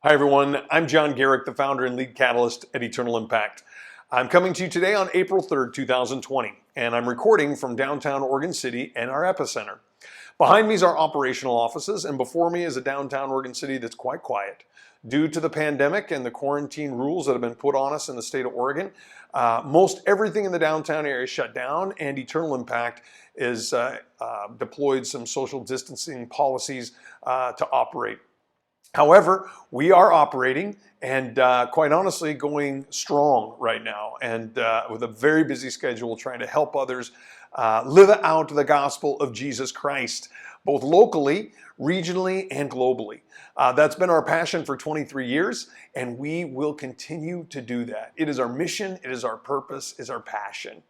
Hi everyone, I'm John Garrick, the founder and lead catalyst at Eternal Impact. I'm coming to you today on April 3rd, 2020, and I'm recording from downtown Oregon City and our epicenter. Behind me is our operational offices, and before me is a downtown Oregon City that's quite quiet. Due to the pandemic and the quarantine rules that have been put on us in the state of Oregon, most everything in the downtown area is shut down, and Eternal Impact is deployed some social distancing policies to operate. However, we are operating and quite honestly going strong right now, and with a very busy schedule trying to help others live out the gospel of Jesus Christ, both locally, regionally, and globally. That's been our passion for 23 years, and we will continue to do that. It is our mission, it is our purpose, it is our passion.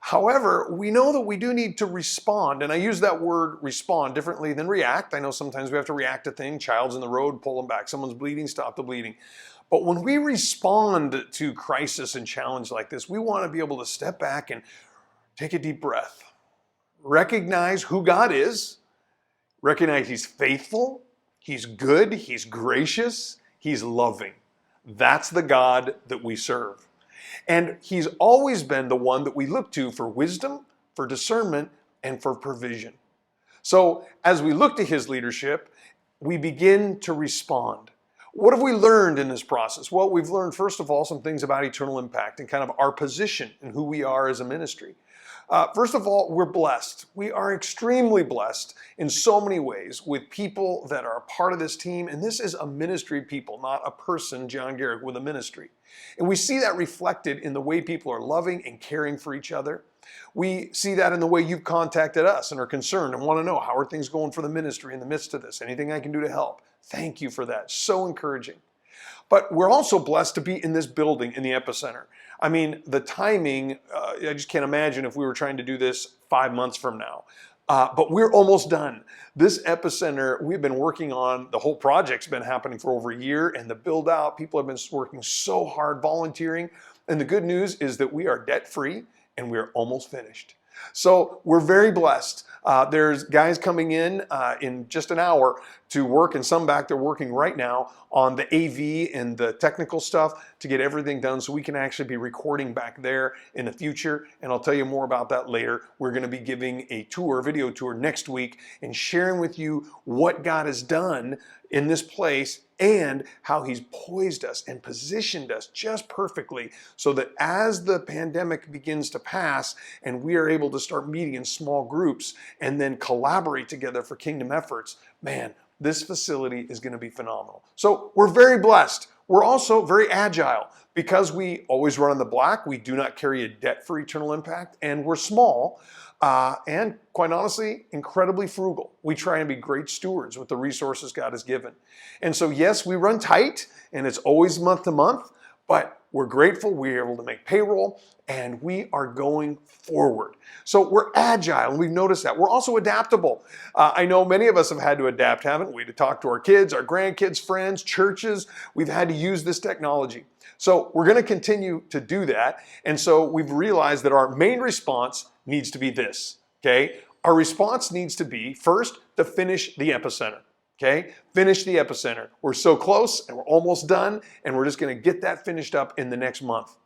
However, we know that we do need to respond, and I use that word respond differently than react. I know sometimes we have to react to things. Child's in the road, pull them back. Someone's bleeding, stop the bleeding. But when we respond to crisis and challenge like this, we want to be able to step back and take a deep breath. Recognize who God is. Recognize He's faithful, He's good, He's gracious, He's loving. That's the God that we serve. And He's always been the one that we look to for wisdom, for discernment, and for provision. So as we look to His leadership, we begin to respond. What have we learned in this process? Well, we've learned, first of all, some things about Eternal Impact and kind of our position and who we are as a ministry. First of all, we're blessed. We are extremely blessed in so many ways with people that are a part of this team. And this is a ministry people, not a person, John Garrick, with a ministry. And we see that reflected in the way people are loving and caring for each other. We see that in the way you've contacted us and are concerned and want to know, how are things going for the ministry in the midst of this? Anything I can do to help? Thank you for that. So encouraging. But we're also blessed to be in this building in the epicenter. I mean, the timing, I just can't imagine if we were trying to do this 5 months from now. But we're almost done. This epicenter, we've been working on, the whole project's been happening for over a year, and the build out, people have been working so hard volunteering. And the good news is that we are debt free and we're almost finished. So we're very blessed. There's guys coming in just an hour to work, and some back there working right now on the AV and the technical stuff to get everything done so we can actually be recording back there in the future. And I'll tell you more about that later. We're going to be giving a tour, video tour next week, and sharing with you what God has done in this place and how He's poised us and positioned us just perfectly so that as the pandemic begins to pass and we are able to start meeting in small groups and then collaborate together for kingdom efforts, man, this facility is going to be phenomenal. So we're very blessed. We're also very agile because we always run on the black. We do not carry a debt for Eternal Impact, and we're small. And quite honestly, incredibly frugal. We try and be great stewards with the resources God has given. And so, yes, we run tight, and it's always month to month, but we're grateful we're able to make payroll, and we are going forward. So we're agile, and we've noticed that. We're also adaptable. I know many of us have had to adapt, haven't we? To talk to our kids, our grandkids, friends, churches. We've had to use this technology. So we're going to continue to do that. And so we've realized that our main response needs to be this, okay? Our response needs to be, first, to finish the epicenter, okay? Finish the epicenter. We're so close, and we're almost done, and we're just going to get that finished up in the next month.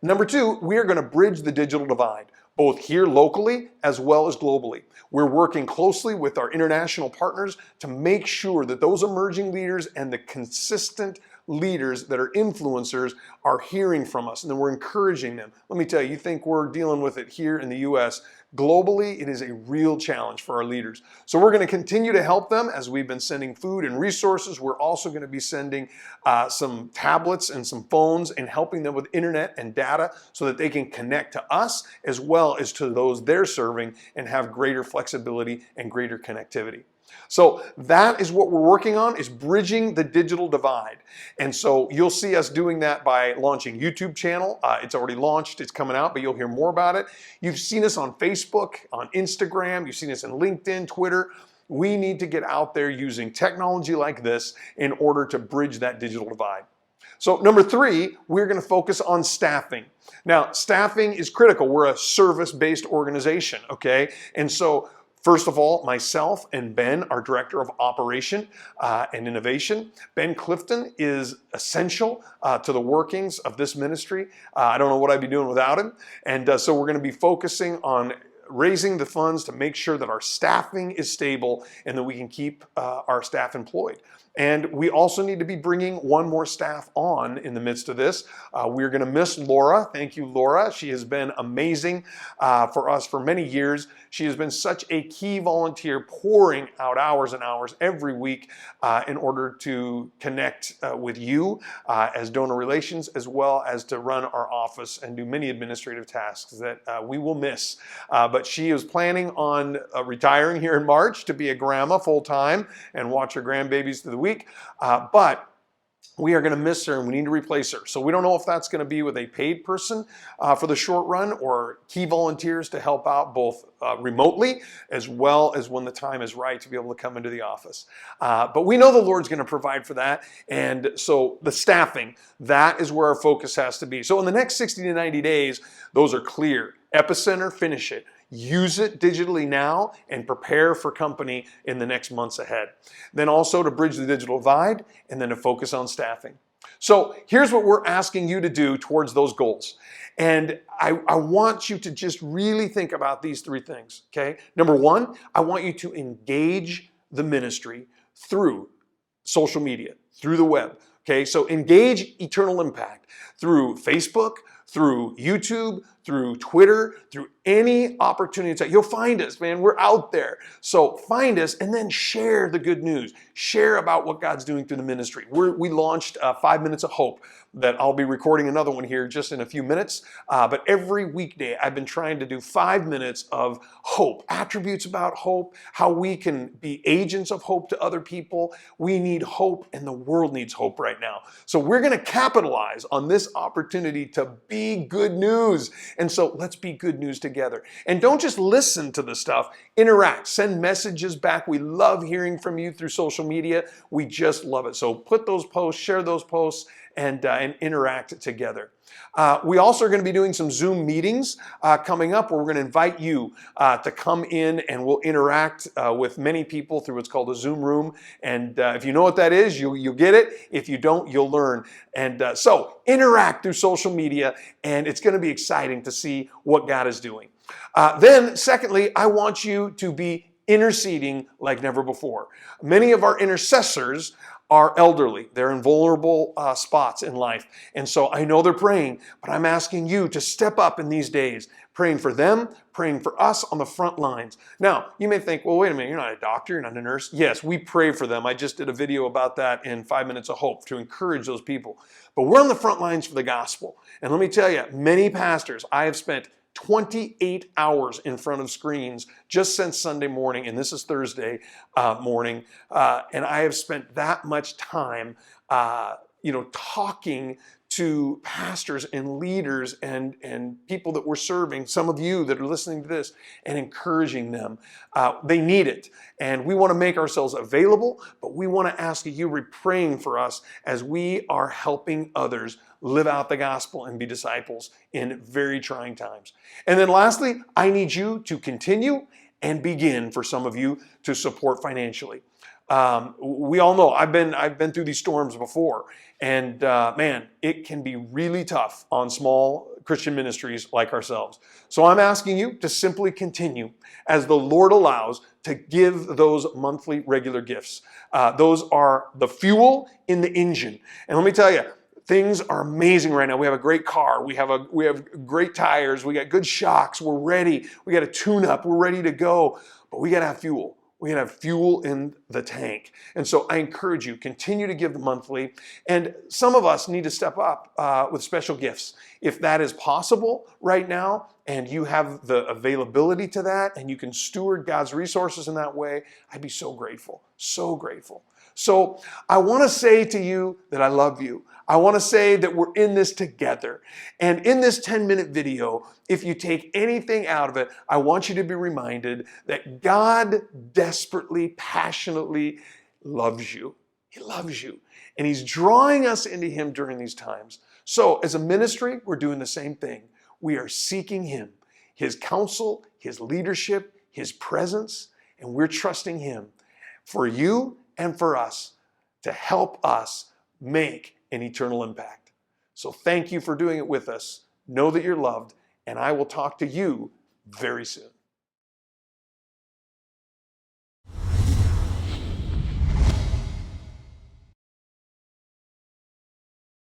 Number two, we are going to bridge the digital divide, both here locally as well as globally. We're working closely with our international partners to make sure that those emerging leaders and the consistent leaders that are influencers are hearing from us, and then we're encouraging them. Let me tell you, you think we're dealing with it here in the U.S. Globally, it is a real challenge for our leaders. So we're going to continue to help them as we've been sending food and resources. We're also going to be sending some tablets and some phones and helping them with internet and data so that they can connect to us as well as to those they're serving and have greater flexibility and greater connectivity. So that is what we're working on, is bridging the digital divide. And so you'll see us doing that by launching YouTube channel. It's already launched, it's coming out, but you'll hear more about it. You've seen us on Facebook, on Instagram, you've seen us on LinkedIn, Twitter. We need to get out there using technology like this in order to bridge that digital divide. So number three, we're going to focus on staffing. Now, staffing is critical. We're a service-based organization, okay? And so First of all, myself and Ben, our Director of Operation and Innovation. Ben Clifton is essential to the workings of this ministry. I don't know what I'd be doing without him. And so we're going to be focusing on raising the funds to make sure that our staffing is stable and that we can keep our staff employed. And we also need to be bringing one more staff on in the midst of this. We're going to miss Laura. Thank you, Laura. She has been amazing for us for many years. She has been such a key volunteer, pouring out hours and hours every week in order to connect with you as donor relations, as well as to run our office and do many administrative tasks that we will miss. But she is planning on retiring here in March to be a grandma full-time and watch her grandbabies through the week. But we are going to miss her and we need to replace her. So we don't know if that's going to be with a paid person for the short run or key volunteers to help out both remotely as well as when the time is right to be able to come into the office. But we know the Lord's going to provide for that. And so the staffing, that is where our focus has to be. So in the next 60 to 90 days, those are clear. Epicenter, finish it. Use it digitally now and prepare for company in the next months ahead. Then also to bridge the digital divide and then to focus on staffing. So here's what we're asking you to do towards those goals. And I want you to just really think about these three things, okay? Number one, I want you to engage the ministry through social media, through the web, okay? So engage Eternal Impact through Facebook, through YouTube, through Twitter, through any opportunity. You'll find us, man. We're out there. So find us and then share the good news. Share about what God's doing through the ministry. We launched 5 Minutes of Hope that I'll be recording another one here just in a few minutes. But every weekday, I've been trying to do 5 minutes of hope, attributes about hope, how we can be agents of hope to other people. We need hope and the world needs hope right now. So we're going to capitalize on this opportunity to be good news. And so let's be good news together. And don't just listen to the stuff, interact, send messages back. We love hearing from you through social media. We just love it. So put those posts, share those posts, and interact together. We also are going to be doing some Zoom meetings coming up where we're going to invite you to come in and we'll interact with many people through what's called a Zoom room. And if you know what that is, you'll get it. If you don't, you'll learn. And so interact through social media, and it's going to be exciting to see what God is doing. Then secondly, I want you to be interceding like never before. Many of our intercessors are elderly. They're in vulnerable spots in life. And so I know they're praying, but I'm asking you to step up in these days, praying for them, praying for us on the front lines. Now, you may think, well, wait a minute, you're not a doctor, you're not a nurse. Yes, we pray for them. I just did a video about that in 5 Minutes of Hope to encourage those people. But we're on the front lines for the gospel. And let me tell you, many pastors, I have spent 28 hours in front of screens just since Sunday morning, and this is Thursday morning, and I have spent that much time, talking to pastors and leaders and people that we're serving, some of you that are listening to this, and encouraging them. They need it, and we want to make ourselves available, but we want to ask you to be praying for us as we are helping others live out the gospel and be disciples in very trying times. And then lastly, I need you to continue and begin, for some of you, to support financially. We all know I've been through these storms before, and man, it can be really tough on small Christian ministries like ourselves. So I'm asking you to simply continue as the Lord allows to give those monthly regular gifts. Those are the fuel in the engine. And let me tell you, things are amazing right now. We have a great car. We have great tires. We got good shocks. We're ready. We got a tune-up. We're ready to go. But we got to have fuel. We got to have fuel in the tank. And so I encourage you, continue to give monthly. And some of us need to step up with special gifts. If that is possible right now, and you have the availability to that, and you can steward God's resources in that way, I'd be so grateful. So grateful. So I want to say to you that I love you. I want to say that we're in this together. And in this 10-minute video, if you take anything out of it, I want you to be reminded that God desperately, passionately loves you. He loves you. And He's drawing us into Him during these times. So as a ministry, we're doing the same thing. We are seeking Him, His counsel, His leadership, His presence. And we're trusting Him for you and for us to help us make an eternal impact. So thank you for doing it with us. Know that you're loved, and I will talk to you very soon.